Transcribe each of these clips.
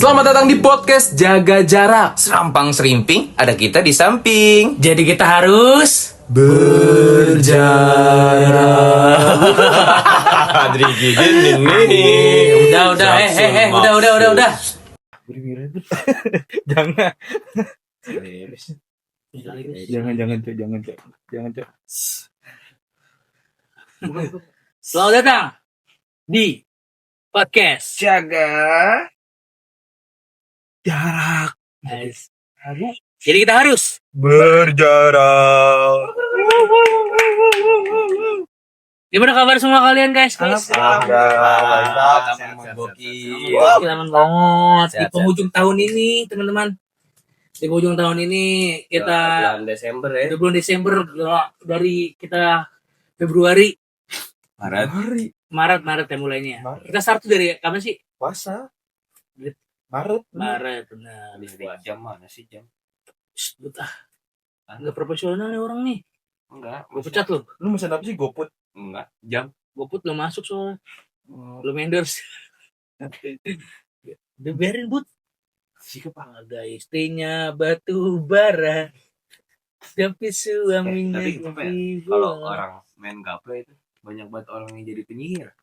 Selamat datang di podcast Jaga Jarak. Serampang serimping, ada kita di samping. Jadi kita harus Berjarak. Adri gini nih. udah, udah. Jangan cok. Selamat datang di podcast Jaga Jarak Jadi kita harus berjarak. gimana kabar semua kalian guys? Aman banget di penghujung tahun ini teman-teman. Di penghujung tahun ini kita bulan Desember ya. udah bulan Desember dari kita Februari Maret ya mulainya. Kita start tuh dari kapan sih? Puasa. Maret benar. Jam mana sih jam? Nggak profesional nih orang nih. Enggak. Gue pecat lo. Lu mesen apa sih, GoFood? Enggak. Jam. Gue put lo masuk soalnya. Belum endorse. Udah biarin but. Siapa guys? Istrinya batu bara. Tapi suaminya Tapi kalau orang main gaple itu banyak banget orang yang jadi penyiar.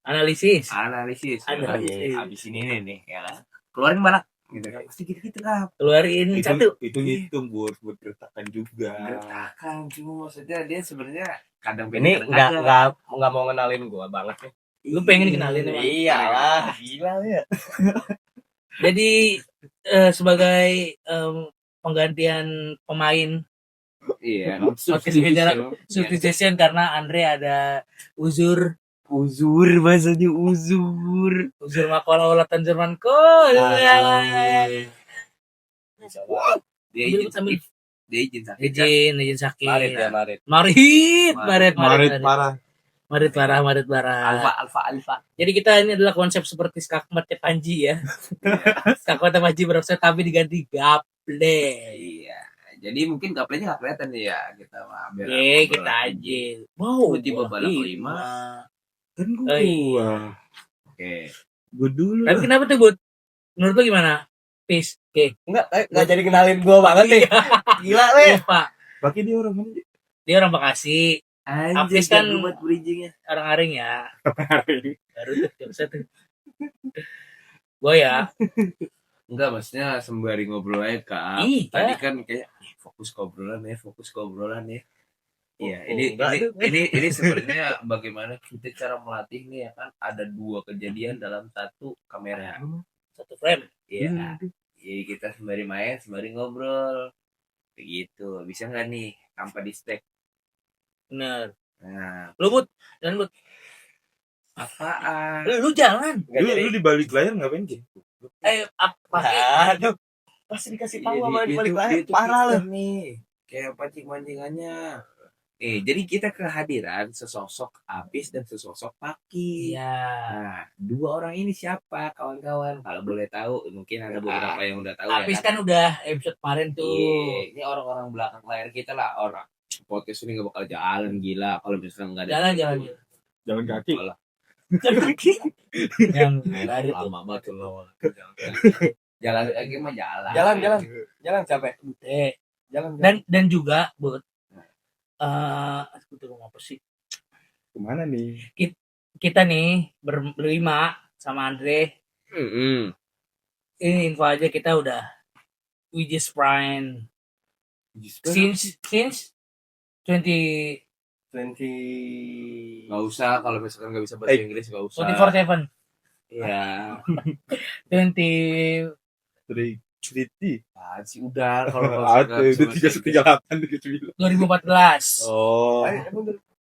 analisis. Analisis. Analisis. Abis ini nih ya kan. Keluarin mana? Gitu kan. Pasti gitu kan. Keluarin satu. Itu ngitung buat gertakan juga. Gertakan cuma maksudnya dia sebenarnya kadang Ini nggak mau ngenalin gua banget nih. Lu pengen dikenalin emang? Iyalah, gila ya. Jadi sebagai penggantian pemain Iya. podcast substitution karena Andre ada uzur Bahasanya uzur. makola ulatan Jerman kol. Dia izin sakit. Izin sakit. Marit. Marit parah. Alfa. Jadi kita ini adalah konsep seperti skakmatnya Panji ya. Skakmatnya Panji berasa tapi diganti gaple. Iya. Jadi mungkin gaplenya nggak kelihatan nih ya kita mah. Kita aja. Wow, Tiba-tiba balap 5. Kan gua. Oke. Gua dulu. Tapi kenapa tuh, Bud? Menurut lu gimana? Peace. Oke. Enggak jadi kenalin gua banget nih. Gila le. Pak. Pakai dia orang mana? Dia orang Bekasi. Anjir Apis kan buat bridgingnya. orang Aring ya. Baru tuh jam 1. Gua ya. Enggak, maksudnya sembari ngobrol aja Kak. Iya. Tadi kan kayak fokus ke obrolan ya. Iya, ini sebenarnya bagaimana kita cara melatih nih ya kan, ada 2 kejadian dalam satu kamera. Satu frame. Iya. Jadi kita sembari main, sembari ngobrol. Begitu. Bisa nggak nih tanpa di stack? Bener. Nah, Lu, Bud. Dan Bud. apaan? Lu jalan. Lu di balik layar ngapain sih? Pakai Aduh. Pasti dikasih tahu Iya, sama di balik layar. itu Parah kita lu. nih. Kayak pancing-pancingannya. Jadi kita kehadiran sesosok Apis dan sesosok Paki. Iya. Nah, 2 orang ini siapa kawan-kawan? Kalau boleh tahu, mungkin ada beberapa yang udah tahu. Apis ya kan udah episode kemarin tuh. Iya, ini orang-orang belakang layar kita lah. Orang podcast ini gak bakal jalan gila kalau misalnya nggak ada. Jalan. Jalan kaki. Yang dari Lama banget loh. Jalan lagi mah jalan. Jalan capek. Jalan. dan juga Bud. Aku tuh ngomong apa sih? Kemana nih? Kita nih berlima sama Andre. Ini info aja kita udah we just friend since 20 Nggak usah kalau misalkan nggak bisa bahasa Inggris nggak usah. 24/7 Iya. 20 Triti. Sih udah kalau Ada udah 338 gitu. 2014. Oh.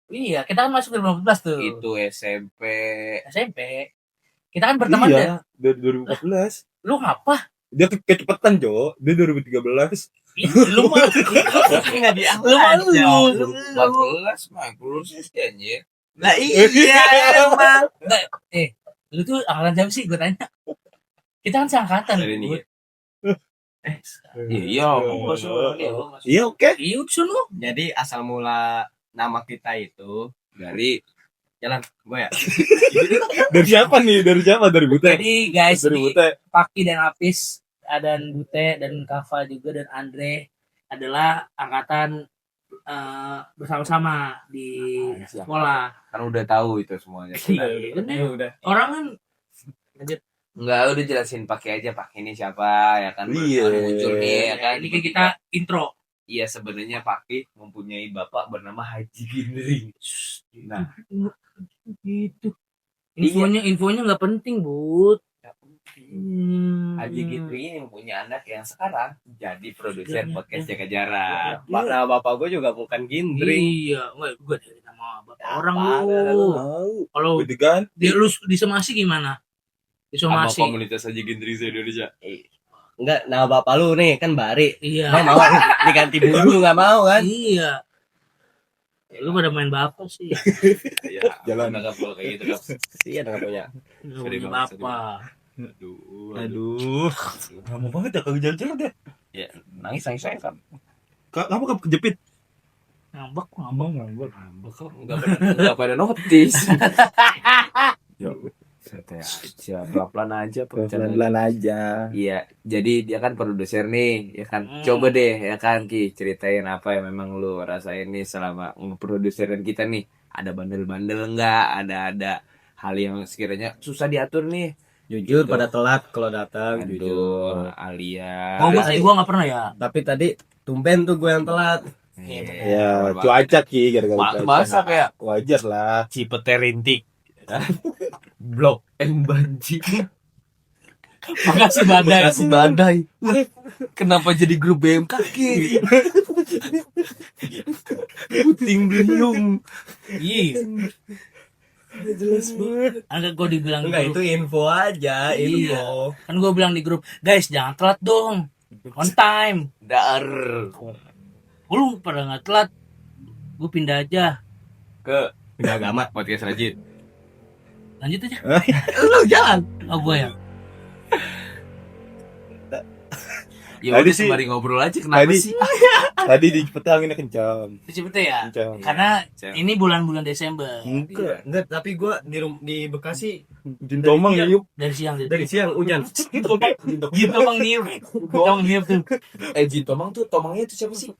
Iya, kita kan masuk 2014 tuh. Itu SMP. Kita kan berteman ya. Iya, dari 2014. Lu ngapa? Dia kecepatan, Jo. Dia 2013. Lu mah Enggak lu 14 mah lulus SD anjir. Lah iya emang. lu tuh angkatan siapa sih gue tanya? Kita kan seangkatan. Dari ini. Iya, Iya, oke. Iya, sono. Jadi asal mula nama kita itu dari Jalan, gue ya. Dari siapa nih? Dari siapa? Dari Bute. Jadi guys, Dari ini Bute. Paki dan Apis dan Bute dan Kava juga dan Andre adalah angkatan bersama-sama di sekolah. Kan udah tahu itu semuanya. Udah. Orang kan Enggak, udah jelasin pakai aja Pak ini siapa ya kan. Iya. Baru muncul nih ya kan. ini kan kita intro. Iya sebenarnya Paki mempunyai bapak bernama Haji Ginring. Nah, Gitu. Infonya nggak penting, Bud. Haji Ginring ini mempunyai anak yang sekarang jadi produser podcast Jaga Jarak. Nama bapak gue juga bukan Gindring. Iya, enggak gue dari nama bapak orang Apaan, lu. Tahu. Kalau Gitu kan? dia lu disomasi gimana? Sama Disomasi. komunitas Haji Ginring se-Indonesia. Enggak, nama bapak lu nih kan Bari. Iya. Gak mau diganti dulu, gak mau kan? Iya. Lu pada main bapak sih. Iya, Jalan. nggak kalau kayak gitu kan. Iya, nggak punya. Lu Sorry punya banget, bapak. Aduh. Lama banget ya kagak jalan-jalan deh. Ya, nangis saya kan. Kamu kan kejepit. Ngambek. Enggak pada notice. Ya, santai aja, pelan-pelan aja Pelan-pelan aja. Iya, jadi dia kan produser nih, ya kan. Hmm. Coba deh, ya kan Ki, ceritain apa yang memang lu rasain nih selama ngeproduserin kita nih. Ada bandel-bandel enggak? Ada hal yang sekiranya susah diatur nih. Jujur Gitu. pada telat kalau datang, jujur. Aduh, Alia. Gua nggak pernah ya. Tapi tadi tumben tuh gue yang telat. Ya, cuaca Ki gara-gara cuaca. Masa kayak Wajar lah. Cipete Rintik. Blok M banjir. Makasih badai. Kasih badai. Kenapa jadi grup BMKG? Puting beliung. Iya. Jelas banget. Enggak gue dibilang Enggak, di itu grup. info aja, info. Kan gue bilang di grup, guys jangan telat dong. On time. Dar Lu pada nggak telat. Gue pindah aja. ke Udah agama. podcast Rajin. Lanjut aja. Lu jalan. Oh gue ya. Ya Tadi udah sih- sembari ngobrol aja kenapa tadi- sih? Tadi di Cipete anginnya kencang. Cepet ya. Kencang. Karena Kencang. ini bulan-bulan Desember. Enggak. Enggak, tapi gue di Bekasi Jin Tomang ya yuk. Dari siang dari siang hujan. Gitu bang niup. Tomang niup tuh. Jin Tomang tuh, Tomangnya itu siapa sih?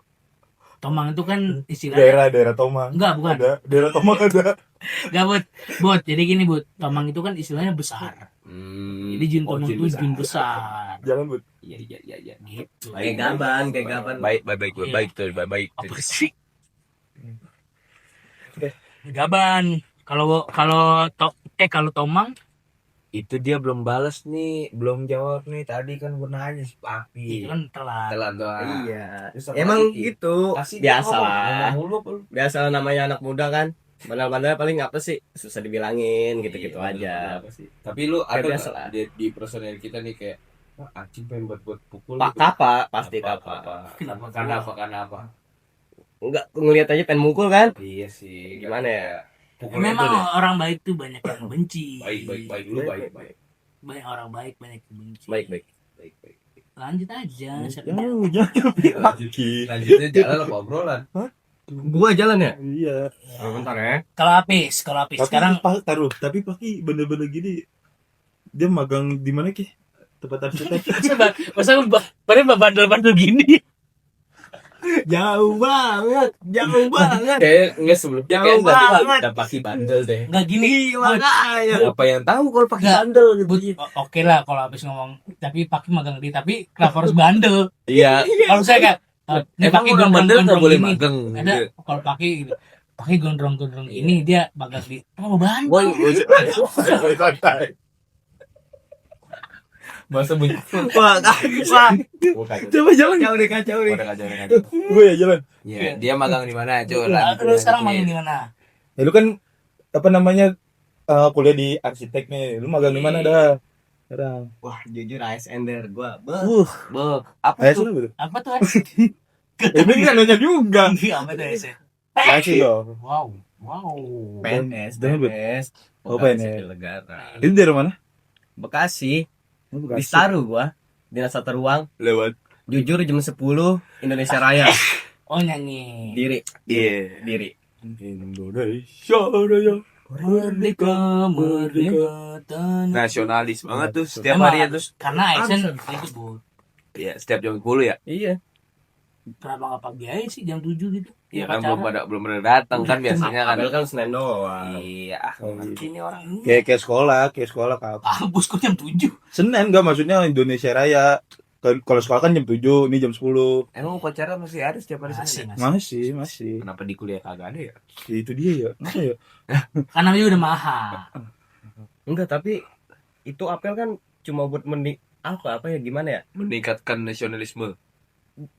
Tomang itu kan istilahnya. Daerah Tomang. Enggak, bukan. Ada. Daerah Tomang ada. Enggak, Bud. Jadi gini, Bud. Tomang itu kan istilahnya besar. Jadi Jin Tomang itu jin besar. Jalan Bud. Iya. Gitu. Kayak gaban. Baik Iya. tuh, baik. Apa sih? Gaban. Kalau Tomang Itu dia belum balas nih, belum jawab nih. Tadi kan gue nanya si Papi. itu kan telat. Telat doang. Iya. Terus apa Emang lagi, Ki? gitu. Kasih dia Biasa ngomong, lah. ngomong mulu apa lu? Biasa lah namanya anak muda kan. Bandel-bandel paling apa sih? Susah dibilangin gitu-gitu Iya, aja. apa sih? Tapi lu Kayak ada biasa nggak lah. di personel kita nih kayak wah, anjing pengen buat pukul Pak gitu. Kapa, pasti Kapa. Kenapa? Karena apa? Enggak ngelihat aja pengen mukul kan? Iya sih. Gimana ya? Pukulnya Memang tuh deh. orang baik tuh banyak yang benci. Baik lu baik. Banyak orang baik banyak yang benci. Baik. Lanjut aja. Siapa Jangan, tahu. jangan. Ki. Lanjutnya jalan apa obrolan? Gua jalan ya? Iya. Bentar ya. Kalau Apis sekarang Tapi Paki bener-bener gini. Dia magang di mana Ki? Tempat arsitek. masa pada bandel-bandel gini. Jauh banget. Kayak enggak sebelumnya Jauh kayak enggak banget. ada pakai bandel deh. Enggak gini. Makanya. Apa yang tahu kalau pakai Nggak. bandel gitu. Oke lah kalau Apis ngomong, tapi Paki magang di tapi kenapa harus bandel? Iya. Kalau saya kayak ini Emang Paki orang bandel enggak boleh ini. magang. Ada kalau Paki gitu. Paki gondrong-gondrong ini dia magang di. Oh, bandel. Woi, masa bunyi. Wah, Coba jalan. kacau nih, kacau nih. Udah kacau. Gue ya jalan. Iya, dia magang di mana? Coba Lu sekarang magang di mana? Ya lu kan apa namanya kuliah di arsitek nih. Lu magang di mana dah? Sekarang. Wah, jujur ASN der gua. Beuh. Be, apa Ayo tuh? sini betul. Apa tuh? Ini kan nanya juga. Apa tuh ya? Kasih dong. Wow. PNS, Jangan, Bud. PNS. Oh, Bekasi PNS. Negara. Itu dari mana? Bekasi. Bekasi. Di Staru gua. Dinas Tata Ruang. Lewat. Jujur jam 10 Indonesia Raya. Oh nyanyi. Diri. Iya. Diri. Indonesia Raya. Merdeka, merdeka, tanah. Nasionalis banget tuh setiap Emang, hari ya terus. karena Aizen itu Bu. Ya setiap jam 10 ya. Iya. Kenapa nggak pagi aja sih jam 7 gitu? Iya Ya, kan pacaran. belum pada datang kan biasanya kan. Padahal kan Senin doang. Iya, ini orang Kayak sekolah kapan? Kampus kok jam 7. Senin enggak, maksudnya Indonesia Raya. Kalau sekolah kan jam 7, ini jam 10. emang upacara masih ada setiap hari Masih, Senin. masih. Masih. Kenapa di kuliah kagak ada ya? Ya, itu dia ya. Masa ya? Karena namanya udah mahal. Enggak, tapi itu apel kan cuma buat apa ya gimana ya? Meningkatkan nasionalisme.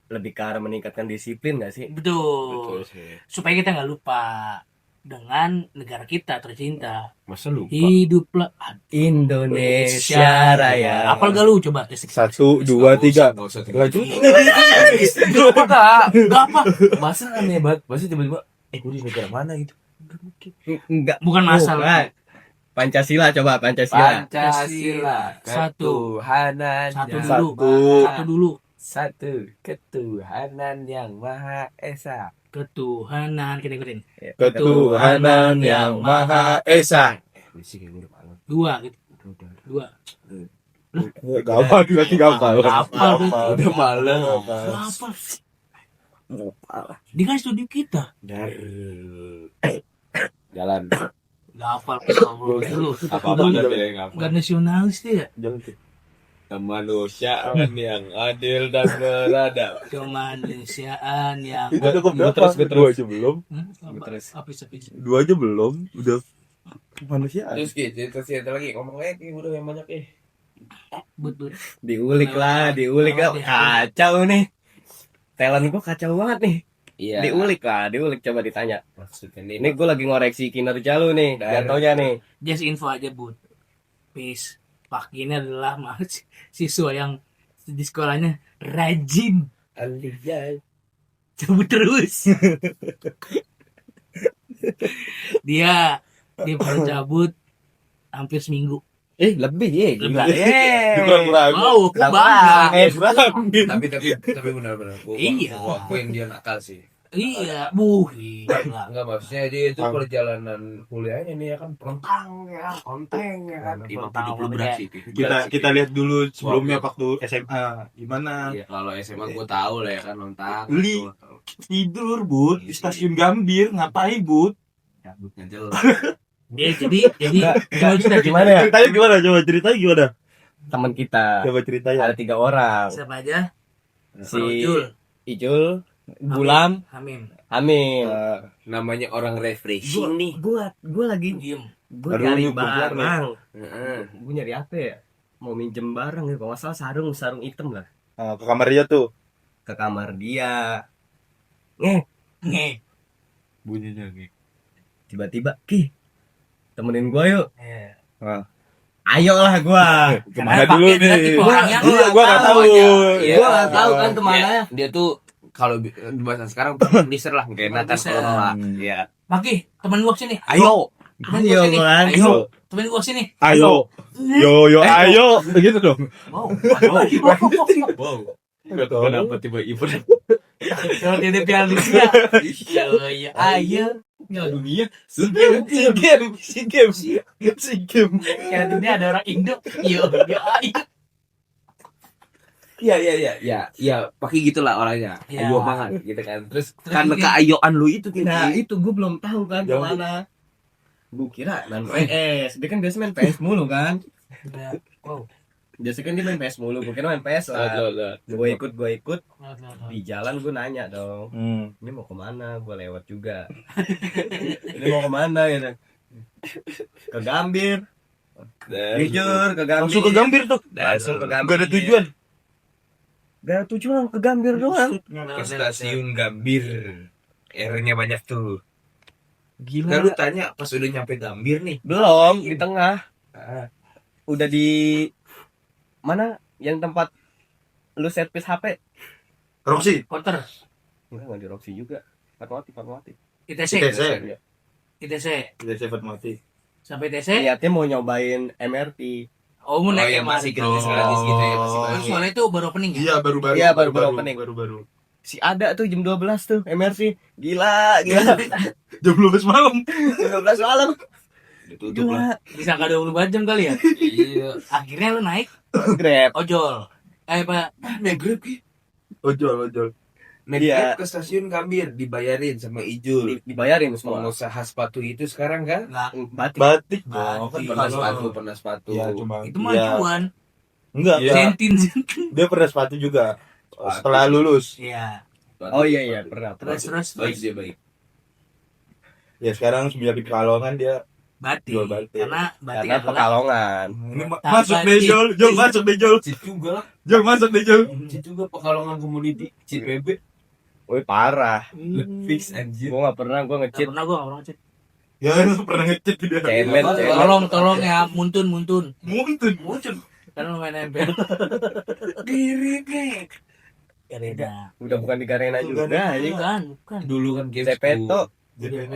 Lebih ke arah meningkatkan disiplin gak sih? Betul. sih. Supaya kita nggak lupa dengan negara kita tercinta. Masa lupa? Hiduplah Indonesia Raya. Apal gak lu coba tes? 1, 2, 3. Enggak usah. Lanjut. Gak apa. Masa aneh banget. Masa tiba-tiba gue di negara mana gitu. Enggak. Bukan masalah. Pancasila coba Pancasila. Pancasila. Satu. Ketuhanan. Satu yang- dulu. Satu dulu. Satu. Ketuhanan yang Maha Esa. Ketuhanan kita ikutin. Ketuhanan yang Maha Esa. Berisik ya, gue udah malam. Dua gitu. Dua. Gawat berarti gawat. Apal tuh. Udah malam. Apa? Dia kan studio kita. Jalan. Gak hafal kalau dulu. Apa-apa udah bilang apa. Gak nasionalis dia. Jangan tuh. Kemanusiaan yang adil dan beradab. Kemanusiaan yang Udah kok berapa? terus. Dua aja belum. Terus. Apa? Dua aja belum. Udah manusia. Terus gitu, terus ya lagi ngomong lagi udah yang banyak Betul. Diulik lah. Kacau nih. Talent gua kacau banget nih. Iya. Diulik coba ditanya. Maksudnya Ini gue lagi ngoreksi kinerja lu nih, jatuhnya nih. Just info aja bud. Peace. Pak ini adalah siswa yang di sekolahnya rajin. Aliyah. Cabut terus. dia baru cabut hampir seminggu. Lebih ya, gila. Kurang-kurang. Wow, aku bangga. Tapi benar-benar. Iya. Gua akuin dia nakal sih. Iya, gila. Enggak maksudnya dia itu perjalanan kuliahnya nih ya kan konteng ya kan. Emang hidup lu berat sih. Kita lihat dulu sebelumnya waktu SMA gimana. Iya, kalau SMA gua tahu lah ya kan lontang. Li. Tidur, Bud, di stasiun Gambir, ngapain, Bud? Ya, bukan jelas. Jadi coba cerita Gimana ya? Ceritanya gimana? Coba ceritanya gimana? Teman kita Coba ceritanya. ada 3 orang. siapa aja? Si Ijul, Ijul, Gulam, Hamim. Amin. Namanya orang refreshing nih. Gua lagi Diem. gua Aduh, nyari ini keluar nih. barang. Heeh. Gua nyari apa ya? Mau minjem barang ya, kalau nggak salah sarung hitam lah. Ke kamar dia tuh. Ke kamar dia. Nge. Bunyinya nih. Tiba-tiba, Ki, temenin gua yuk. Eh, Ayolah gua. Kemana Karena dulu Pak Hendra nih? tipe orang yang Iya, gua nggak tahu. Iya. Gua nggak tahu kan kemana. Dia tuh kalau di bahasa sekarang produser lah, nggak enak kan Produser. kalau nolak. Iya. Maki, temen gua sini. Ayo. Temen gua sini. Bang. Ayo. Temen gua sini. Ayo. Yo, ayo. Gitu dong. Wow. Wow. Kenapa tiba event? Kalau dia Piala Dunia. Iya. Ayo. Piala Dunia. SEA Games. Piala Dunia ada orang Indo. Yo. Ayo. Iya, pakai gitulah orangnya. Iya. Ayo banget gitu kan. Terus Terus karena dia- keayoan lu itu Nah, gitu. itu gua belum tahu kan Jangan. kemana. Gua kira main PS. Dia kan biasa main PS mulu kan. Wow. Biasa kan dia main PS mulu. Gua kira main PS lah. Gua ikut. Di jalan gua nanya dong. Ini mau kemana? Gua lewat juga. Ini mau kemana gitu. Ke Gambir. Jujur ke Gambir. Langsung ke Gambir tuh. Langsung ke Gambir. Gak ada tujuan. Gak ada tujuan, ke Gambir doang. Ke stasiun Gambir. R-nya banyak tuh. Gila. Kan lu tanya pas udah nyampe Gambir nih. Belum, di tengah. Udah di mana yang tempat lu servis HP? Roxy. Porter. Enggak di Roxy juga. Fatmawati. ITC. ITC. ITC. Udah cepet mati. Sampai ITC. Niatnya mau nyobain MRT. Oh, mau naik iya, MRT. masih gratis gitu ya, masih Terus bagus. soalnya itu baru opening ya? Iya, baru-baru. Iya, baru-baru opening. Baru-baru. Si ada tuh jam 12 tuh MRT. Gila. Jam 12 malam. Jam 12 malam. Ditutup lah. Bisa nggak 24 jam kali ya. Iya. Akhirnya lu naik Grab. ojol. Pak. Naik Grab Ki. Ojol. Naik Iya. Grab ke stasiun Gambir dibayarin sama Ijul. Dibayarin semua. Pengusaha sepatu itu sekarang kan? Enggak. Batik. Batik Batik. dong. Pernah sepatu. Iya, cuma. Itu mah Iya. cuan. Enggak. Sentin. Dia pernah sepatu juga. Setelah lulus. Iya. Oh iya pernah. Terus Baik dia baik. Ya sekarang semenjak di Pekalongan dia batik. jual batik. Karena batik Karena adalah Pekalongan. ini Tak masuk deh batik. Jol masuk deh Jol. Cip juga lah. Jol masuk deh Jol. Cip juga Pekalongan Community. Cip PB. Woi parah. Fix anjir. Gua nggak pernah Nggak ngecit. pernah gua nggak pernah ngecek. Ya lu pernah ngecet dia. Cemen. Tolong ya muntun. Muncul. Kan lu main nempel. Diri nih. Garena. Udah bukan di Garena juga. Bukan. Dulu kan game Cepeto. Iya,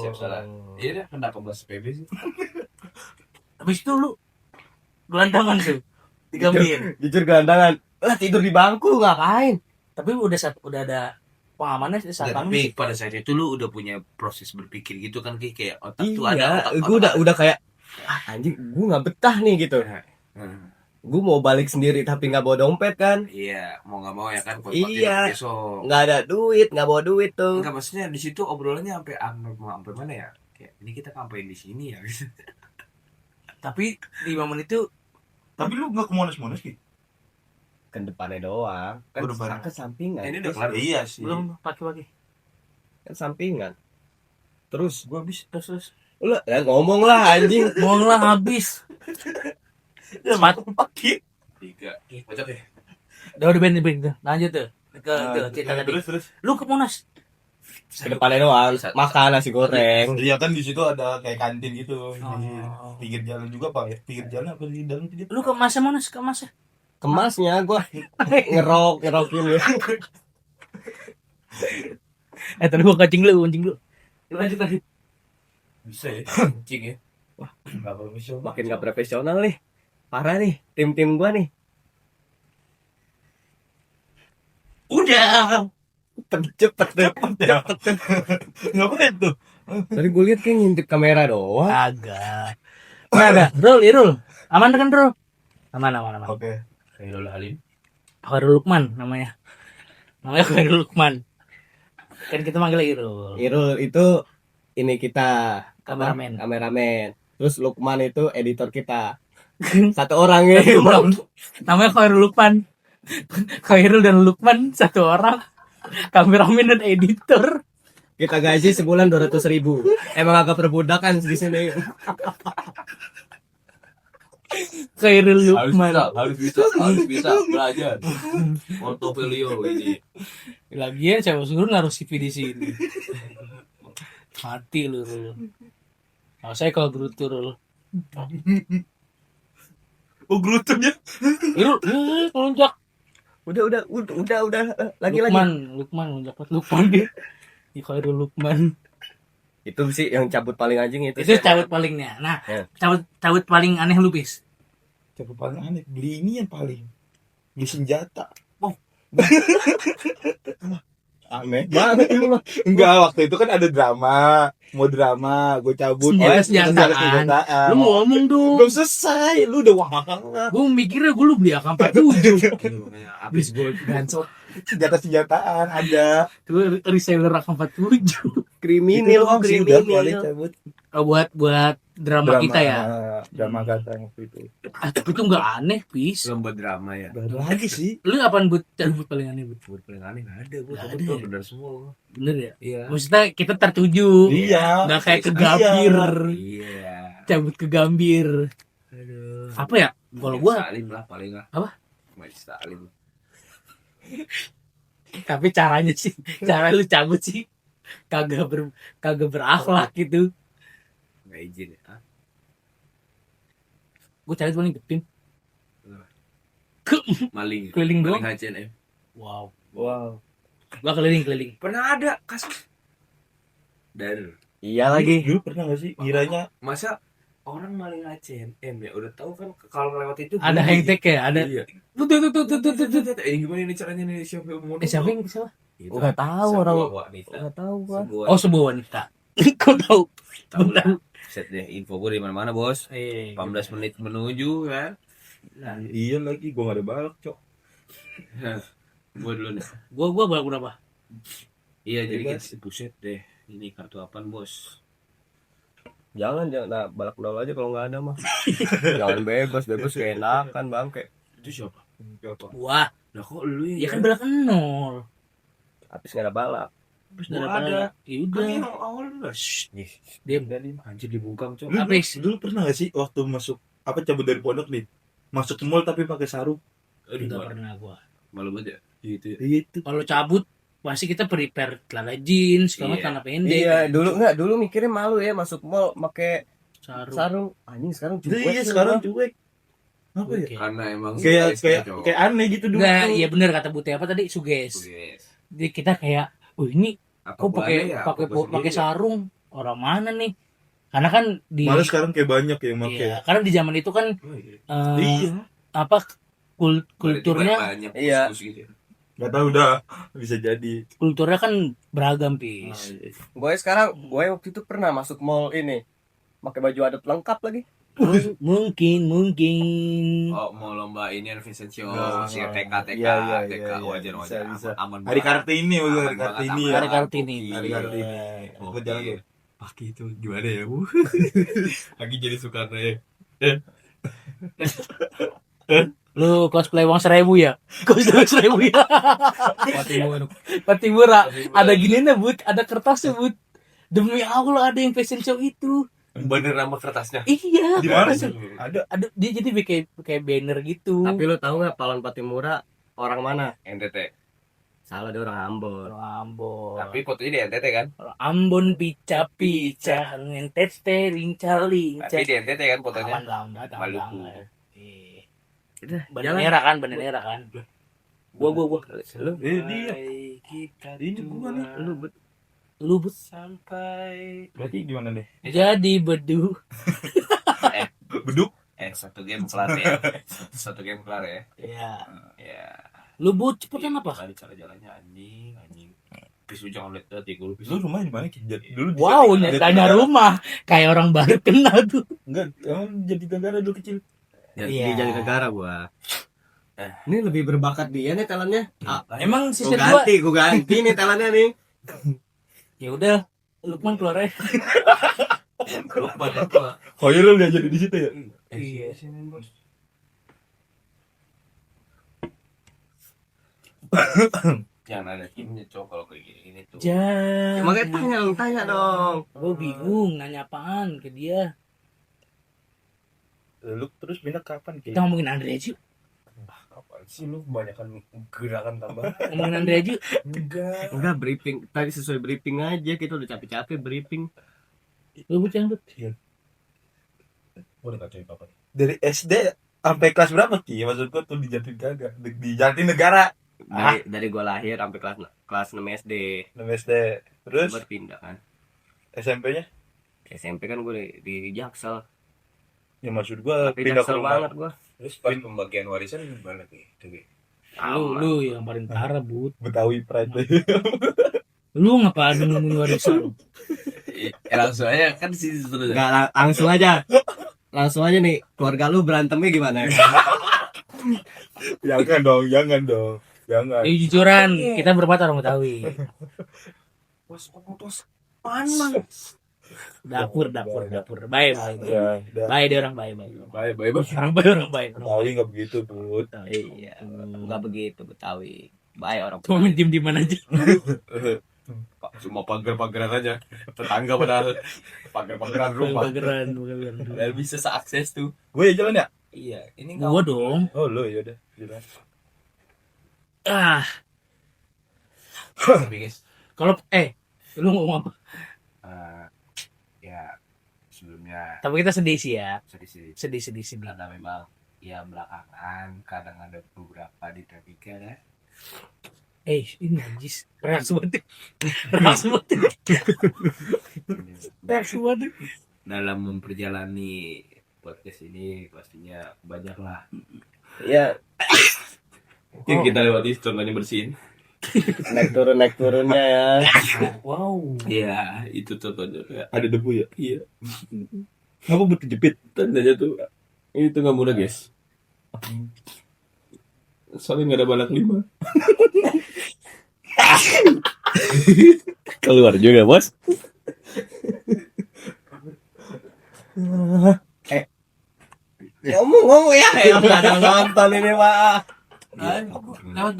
siap salah. Iya dah, kenapa bahas PB sih? Habis itu lu gelandangan tuh di Gambir. Jujur gelandangan. Lah tidur di bangku ngapain? Tapi udah ada pengamannya sih saat Tapi pada saat itu lu udah punya proses berpikir gitu kan Ki, kayak otak tuh ada Iya, otak. gue udah kayak anjing, gue nggak betah nih gitu. Hmm. Gue mau balik sendiri tapi nggak bawa dompet kan? Iya, mau nggak mau ya kan buat Iya. pakai besok. Nggak ada duit, nggak bawa duit tuh. Enggak, maksudnya di situ obrolannya sampai mana ya? Kayak ini kita ngapain di sini ya? tapi di momen itu Tapi lu enggak ke Monas Ki? Kan depannya doang. Kan Oh, depannya. ke sampingan. Ini udah kelar. Iya sih. belum pakai Kan sampingan. Terus Gua habis. terus lu ngomong lah anjing. mau lah habis. Sepatu Ki. 3. Kocok ya? udah ben lanjut tuh ke cerita tadi. Terus. Lu ke Monas Ke depannya doang. Makan nasi goreng. Iya kan di situ ada kayak kantin gitu. Di Oh. pinggir jalan juga Pak ya. Pinggir jalan apa di dalam itu? lu ke Monas ke Masa Kemasnya gua ngerokin ya. tadi gua kencing lu lanjut lagi. Bisa ya? Kencing ya? Wah, enggak profesional. Makin nggak profesional nih. Parah nih tim gua nih. Udah Cepet deh. Ngapain tuh? Tadi gue lihat kayak ngintip kamera doang. agak ada Irul aman kan Rul aman Oke. Khairul Halim. Khairul Lukman namanya Khairul Lukman kan kita manggil Irul Irul itu ini kita kameramen. Terus Lukman itu editor kita. Satu orang ya. namanya Khairul Lukman. Khairul dan Lukman satu orang, kameramen dan editor. Kita gaji sebulan 200.000. Emang agak perbudakan di sini. Khairul Lukman. Harus bisa belajar. Portofolio ini. Lagian siapa suruh naruh CV di sini. Mati lu Rul. Nah, saya kalau gerutu Rul. Oh, gerutunya. Irul, lonjak. Udah. Lagi. Lukman lonjak. Lukman dia. Di Khairul Lukman. Itu sih yang cabut paling anjing itu. Itu cabut palingnya. Nah, Ya. cabut paling aneh lu bis. Coba paling aneh beli ini yang paling. Beli senjata. Aneh banget itu mah. Enggak, waktu itu kan ada drama. Mau drama, gue cabut. Senjataan. Lu mau ngomong dong. Belum selesai, lu udah wah. Gue mikirnya gue lu beli AK-47. Habis gue gancok. Senjata-senjataan ada. Gue reseller AK-47. Kriminal, Itu sih udah boleh cabut. Oh, buat drama kita ya. Drama kata waktu itu. Tapi itu nggak aneh, bis. Belum buat drama ya. Baru lagi sih. Lu apaan cabut paling aneh, Bud? Buat paling aneh nggak ada. Gue Nggak cabut ada tuh ya? benar semua. Bener ya? Iya. Maksudnya kita tertuju. Iya. Nggak kayak ke Gambir. Iya. Cabut ke Gambir. Aduh. Apa ya? Kalau gua Salim lah paling lah. Apa? Majelis Taklim. tapi caranya sih, cara lu cabut sih kagak berakhlak gitu. Nggak izin ya. Gue cabut paling gepin. Maling. Keliling doang. Maling H&M. Wow. Wow. Gua keliling. Pernah ada kasus. Dan Iya lagi. Dulu pernah gak sih kiranya masa orang maling H&M ya udah tahu kan kalau lewat itu Ada high-tech ya, ada. Iya. Tuh. Ini gimana ini caranya nih siapa yang mau Siapa yang siapa? Itu Nggak tahu sebuah orang. wanita. Enggak tahu gua. Oh, sebuah wanita. Kau tahu? Tahu lah. Set deh, info gue di mana-mana, Bos. 18 18 menit menuju kan. Iya lagi, gua gak ada balak, Cok. Gue dulu nih. Gua balak berapa? Iya, jadi Bebas. kita buset deh. Ini kartu apaan, Bos? Jangan nah, balak nol aja kalau nggak ada mah. Jangan bebas keenakan bangke. Itu siapa? Wah, Lah kok lu ya kan balak 0. Habis nggak ada balak. Terus Gua daripada ada. ya Kan udah. yang awal udah. Diam. Anjir dibungkam, Cok. Lu Habis. dulu pernah gak sih waktu masuk apa cabut dari pondok nih? Masuk ke mall tapi pakai sarung. Aduh, Enggak gua- pernah gua. malu banget ya. Gitu ya. Itu. Kalau cabut pasti kita prepare celana jeans, kalau nggak Iya. celana pendek. Iya, dulu mikirnya malu ya masuk mall pakai Sarung. sarung. Anjing sekarang cuek. Iya sih, sekarang gua. cuek. Apa ya? Oke. Karena emang Kayak aneh gitu dulu. Enggak, iya benar kata Bute apa tadi suges. Yes. Jadi kita kayak, oh ini Apa kok pakai gua ada ya? pakai Apa gua pakai sendiri ya? sarung orang mana nih? Karena kan di Malah sekarang kayak banyak yang iya, pakai. karena di zaman itu kan Oh, iya. eh, apa kulturnya Banyak Iya. khusus gitu ya. Gak tahu dah. Bisa jadi. kulturnya kan beragam pis. Gue waktu itu pernah masuk mall ini pakai baju adat lengkap lagi. Mungkin Oh, mau lomba ini fashion show, Nah, si TK, iya, iya, TK, iya, wajar, bisa, wajar, bisa. aman Hari banget. Kartini, Aman hari banget, Kartini. aman. Hari Kartini. Hari Kartini. Oke. Gua jalan ya. Pakai itu gimana ya, Bu? Lagi jadi Soekarno ya. Lu cosplay uang 1000 ya? Cosplay 1000 ya? Patimura. Ada gininya Bud, ada kertasnya Bud. Demi Allah ada yang fashion show itu. Bener nama kertasnya. Iya. Di mana kertasnya. sih? Ada. Ada dia jadi kayak banner gitu. Tapi lu tahu nggak Palon Patimura orang mana? NTT. Salah, dia orang Ambon. Orang Ambon. Tapi fotonya di NTT kan? Orang Ambon pica-pica, ngentete linca-linca. Tapi di NTT kan fotonya. Aman banget, aman Maluku. banget. Iya. Udah, Bandera kan, bandera kan. Gua. Lu Dia. Hai, kita Ini gua nih. lu Bud. Sampai Berarti gimana deh? Jadi bedu. Beduk. satu game kelar ya. Satu game kelar ya. Ya. Ya. Lu Bud cepetan apa? Tadi cara jalannya anjing. Pisu jangan lihat tadi gue Lu rumahnya di mana Ki? Dulu di- Wow, di- tanya rumah. Kayak orang baru kenal tuh. Enggak, emang jadi negara dulu kecil. Iya. Di Jatinegara gua. Ini lebih berbakat dia nih talentnya. Emang Gua season 2 ganti nih talentnya nih. ya udah Lukman keluar aja. Khairul gak jadi di situ ya? Iya. Jangan ada timnya cowok kalau kayak gini tuh. Jangan. Makanya tanya dong. Gue bingung nanya apaan ke dia. Lu terus pindah kapan Ki? Kita ngomongin Andre aja. Apaan sih lu kebanyakan gerakan tambah? Ngomongin Andre aja. Enggak briefing. Tadi sesuai briefing aja, kita udah capek-capek briefing. Lu bucang tuh. Boleh kacau apa? Dari SD sampai kelas berapa Ki? Maksud gua tuh di Jatinegara. Di Jatinegara. Dari gua lahir sampai kelas 6 SD. 6 SD. Terus Baru pindah kan. SMP-nya? SMP kan gua di Jaksel. Ya maksud gua Tapi pindah ke Jaksel rumah. banget gua. Terus pas pembagian warisan gimana nih? Lu yang paling parah Bud. Betawi Pride. Lu ngapa nungguin warisan? Langsung aja kan sih terus. Enggak langsung aja. Langsung aja nih, keluarga lu berantemnya gimana? Jangan dong, jangan dong. Jangan. Ya jujuran, kita berempat orang Betawi. Putus mana? Dapur. Baik. Ya, udah. Baik dia orang baik. Bye. Orang baik. Betawi enggak begitu, Bud. Iya, enggak begitu Betawi. Baik orang. Cuma main di mana aja. Cuma pagar-pagaran aja. Tetangga padahal pagar-pagaran rumah. Pageran. Biar bisa seakses tuh. Gue jalan ya? Iya, ini Gua dong. Oh, lu ya udah. Jalan. Ah, Tapi guys, kalau lu ngomong apa? ya sebelumnya Tapi kita sedih sih ya. sedih Sedih. karena memang ya belakangan kadang ada beberapa dinamika ya. Ini najis. Reaksi banget. Dalam memperjalani podcast ini pastinya banyak lah Iya, yang kita lewati, contohnya bersihin naik turunnya ya. Wow. Iya, itu tuh ya. Ada debu ya? Iya, Ngapa butuh jepit? tandanya tuh ini tuh nggak mudah guys. Soalnya nggak ada balak 5. Keluar juga bos. Ngomong ya, nggak ada nonton ini pak. Lewat.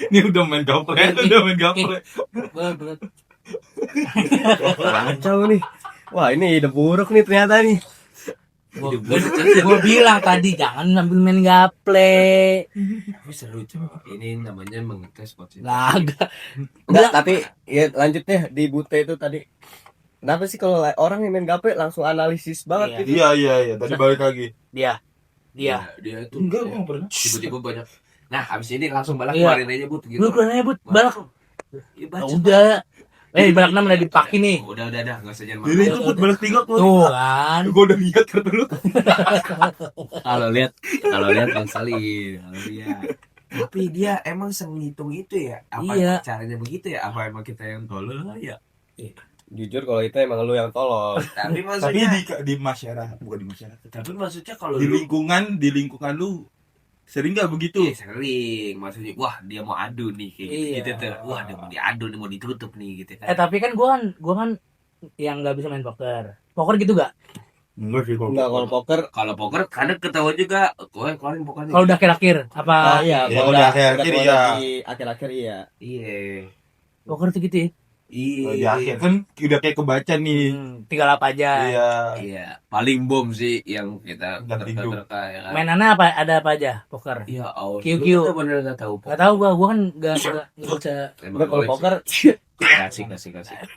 Ini udah main gaple, Berat. Kacau nih. Wah ini ide buruk nih ternyata nih. Gue bilang tadi jangan ambil main gaple. Tapi seru cuy. Ini namanya mengetes potensi. Laga. Enggak, tapi ya lanjut deh di Bute itu tadi. Kenapa sih kalau orang yang main gaple langsung analisis banget gitu? Iya. Tadi balik lagi. Dia. Dia itu Enggak, gua nggak pernah. tiba-tiba banyak. Nah, habis ini langsung balak Iya. keluarin aja but gitu. Lu keluar aja, Bud. Balak. Ya, Ya baca. udah. Balak 6 udah dipakai nih. Udah, enggak usah jangan Ini marah. itu buat balik 3 tuh. Tuh kan. Gue udah lihat kartu lu. Kalau lihat Bang Salin, kalau lihat. Tapi dia emang ngitung itu ya? Apa Iya. caranya begitu ya? Apa emang kita yang tolol ya? Jujur kalau itu emang lu yang tolol. Tapi Tapi maksudnya di masyarakat, bukan di masyarakat. tapi maksudnya kalau Di lu lingkungan lu sering nggak begitu? iya, sering maksudnya wah dia mau adu nih kayak Iya. gitu tuh. Wah dia mau diadu nih mau ditutup nih gitu kan. Tapi kan gua kan yang nggak bisa main poker. Poker gitu gak? Enggak sih kalau. Enggak, kalau poker. Kalau poker kadang ketahuan juga gue keluarin pokoknya. Kalau udah akhir-akhir apa? Iya, Ya, kalau udah akhir-akhir, keluar iya. di akhir-akhir iya. Iya. Poker tuh gitu ya. Iya. Di akhir kan udah kayak kebaca nih. 3 aja. Iya. Iya, paling bom sih yang kita Dan tinju. terka ya kan. Mainannya ada apa aja poker? Iya, Allah. QQ. Lu bener enggak tahu. Gak tahu gua kan gak baca. Enggak, kalau poker kasih.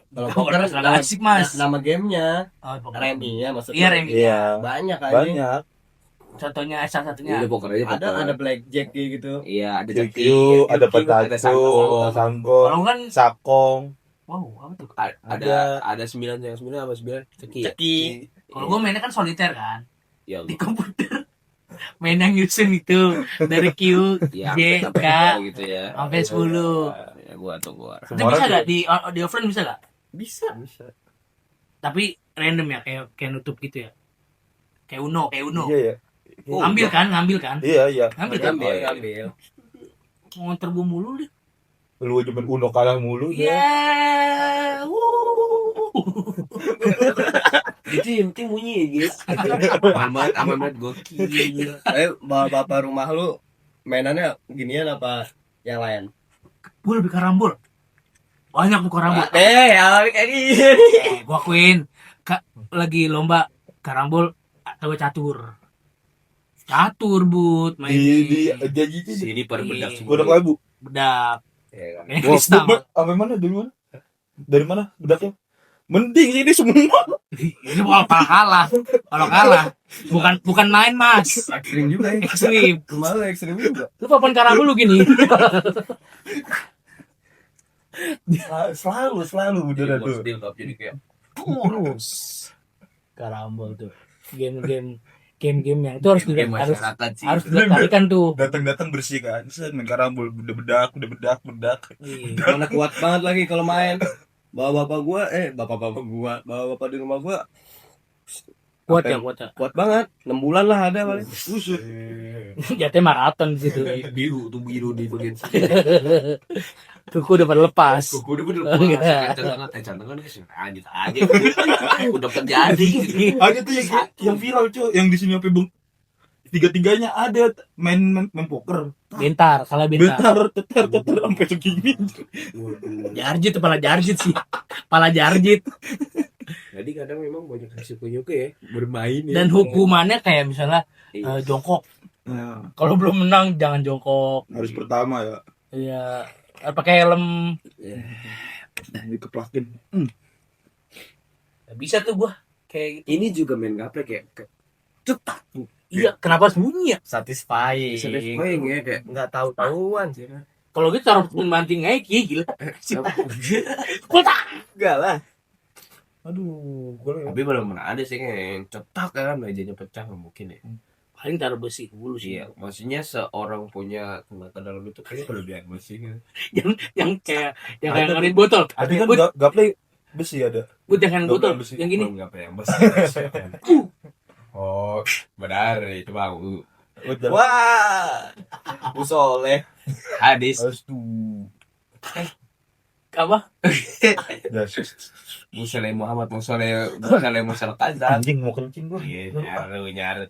kalau Poker poker agak asik, Mas. nama gamenya Oh, poker. Remi ya maksudnya. Iya, Remi. Iya. Banyak aja. Banyak. Contohnya salah satunya. Iya, poker aja poker. Ada blackjack gitu. Iya, ada QQ, ceki, ada QQ, ada petacu, sangkong. sanggol, Kalau kan sakong. wow, apa tuh? Ada 9 yang 9 apa 9 ceki ya? Ceki. Kalau gua mainnya kan soliter kan. Ya Di Allah. komputer. Main yang nyusun itu dari Q, Ya, J, sampai K, gitu ya. sampai 10. Ya gua tunggu. Itu bisa gak di offline bisa gak? Bisa. Tapi random ya kayak nutup gitu ya. Kayak Uno. Iya ya. Ngambil kan? Iya. Ngambil kan? Ambil. Ngonter gua mulu deh. Lu aja main Uno kalah mulu. Iya. Itu yang penting bunyi ya, guys. Aman banget gokil. Bapak rumah lu mainannya ginian apa yang lain? Gue lebih karambol. Banyak tuh karambol. Kayak gini. Gua akuin lagi lomba karambol atau catur. Catur but main Di janji itu Sini per bedak Iya. semua. udah labu. bedak. Ya kan? Ini Wah, kristal. apa mana dari mana? Dari mana bedaknya? Mending ini semua. Ini kalau kalah. Kalau kalah bukan main, Mas. Ekstrim juga ya. Ekstrim. Rumah lu ekstrim juga. Lu papan karambol lu gini. Selalu beneran Jadi, tuh. dia nggak jadi kayak Terus karambol tuh. Game-game yang itu harus kayak harus masyarakat sih. harus dilestarikan tuh. Datang bersih kan. Set main karambol udah bedak. Iya. Mana kuat banget lagi kalau main. Bapak bapak di rumah gua Kuat ya. kuat banget. 6 bulan lah ada paling. Buset. Jatuhnya maraton di situ. biru di bagian sini. Kuku udah pada lepas. Kuku udah bener Oh, iya. cantengan guys. Lanjut aja. Udah terjadi. Ada tuh yang viral cuy, yang di sini apa bang? Tiga-tiganya ada main poker. Bentar, salah bentar. Tetar sampai segini. Jarjit, kepala jarjit sih. Kepala jarjit. Jadi kadang memang banyak risikonya ya bermain ya. Dan hukumannya kayak misalnya Iya. jongkok. Nah, Kalau belum menang jangan jongkok. harus pertama ya. Iya. Pakai helm. Dikeplakin. Bisa tuh gua kayak gitu. Ini juga main gaplek ya. Cetak. Iya, kenapa harus bunyi ya? Satisfying. Satisfying ya kayak. Enggak tahu-tahuan sih. Kalau gitu taruh banting aja gila. Kotak. Enggak lah. Aduh, gue Tapi belum pernah ada sih kayak yang cetak kan mejanya pecah nggak mungkin ya. paling taruh besi dulu sih. Iya, maksudnya seorang punya tenaga dalam itu kayaknya kelebihan besi gitu. Yang kayak yang kayak Ada ngarin botol. Ada kan Bud, gaple besi ada. bud jangan Gaple botol. besi. Yang gini. Belum apa yang besi. Oh, benar itu bau. Udah. Wah, Usoleh. Hadis. Astu. Apa? Ya, Musoleh Muhammad Musoleh Musoleh Kazan. anjing mau kencing gua. Iya, nyaru.